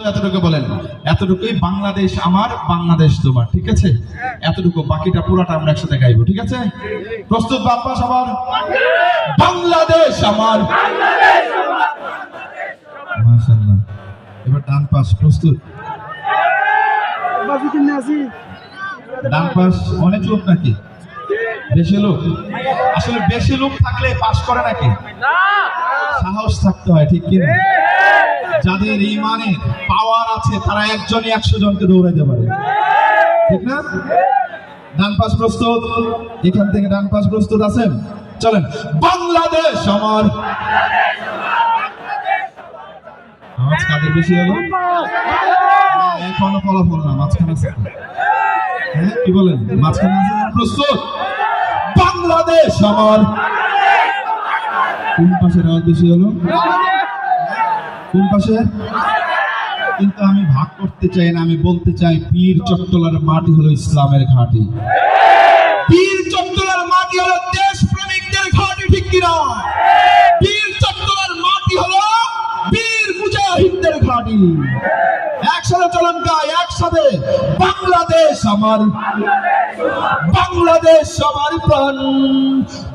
এতটুকু বলেন, এতটুকুই বাংলাদেশ আমার, বাংলাদেশ তোমার, ঠিক আছে? এতটুকু, বাকিটা পুরাটা আমরা একসাথে গাইবো, ঠিক আছে? প্রস্তুত বাপ্পা সবার? বাংলাদেশ আমার, মাশাআল্লাহ। এবার ডান পাশ প্রস্তুত? ডান পাশ অনেক লোক নাকি? বেশি লোক? আসলে বেশি লোক থাকলে পাস করে নাকি? সাহস থাকতে হয়, ঠিক কিনা? যাদের ইমানে পাওয়ার আছে তারা একজনই 100 জনকে দৌড়াইতে পারে, ঠিক না? ডান পাশ প্রস্তুত? এখান থেকে ডান পাশ প্রস্তুত আছেন? চলেন। বাংলাদেশ আমার, আওয়াজ কাদের বেশি হলো? এখনো ফলাফল না, মাঝখানে আছে। হ্যাঁ, কি বলেন? মাঝখানে আছে। প্রস্তুত? বাংলাদেশ আমার। কোন পাশের আওয়াজ বেশি হলো? কোন পাশে? কিন্তু আমি ভাগ করতে চাই না, আমি বলতে চাই পীর চট্টলার মাটি হলো ইসলামের ঘাঁটি। পীর চট্টলার মাটি হলো দেশ প্রেমিকদের ঘাঁটি, ঠিক কিনা? পীর চট্টলার মাটি হলো বীর মুজাহিদদের ঘাঁটি। একসাথে চলুন গাই, একসাথে। বাংলাদেশ আমার, বাংলাদেশ সবার প্রাণ।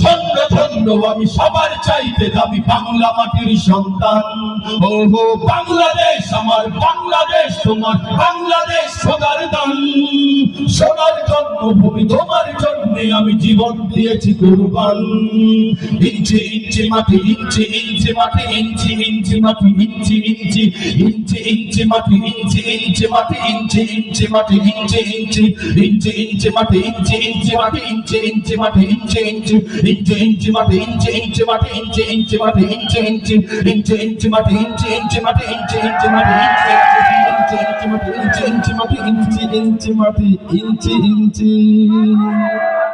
ধন্য ধন্য আমি সবার চাইতে দামি বাংলা মাটির সন্তান। ওহো বাংলাদেশ আমার, বাংলাদেশ তোমার, বাংলাদেশ সোনার দান। সোনার জন্মভূমি, তোমার জন্যে আমি জীবন দিয়েছি কুরবান। ইঞ্চি ইঞ্চি মাটি, ইঞ্চি ইঞ্চি মাটি, ইঞ্চি ইঞ্চি মাটি, ইঞ্চি ইঞ্চি ইঞ্চি ইঞ্চি মাটি, ইঞ্চি ইঞ্চি মাটি, ইঞ্চি ইঞ্চি মাটি, ইঞ্চি ইঞ্চি ইঞ্চি ইঞ্চি মাটি, ইঞ্চি ইঞ্চি মাটি, ইঞ্চি ইঞ্চি মাটি, ইঞ্চি ইঞ্চি ইঞ্চি ইঞ্চি মাটি, ইঞ্চি ইঞ্চি মাটি, ইঞ্চি ইঞ্চি মাটি, ইঞ্চি ইঞ্চি ইঞ্চি ইঞ্চি মাটি, ইঞ্চি ইঞ্চি মাটি, ইঞ্চি ইঞ্চি মাটি, ইঞ্চি ইঞ্চি মাটি, ইঞ্চি ইঞ্চি মাটি, ইঞ্চি ইঞ্চি মাটি, ইঞ্চি ইঞ্চি।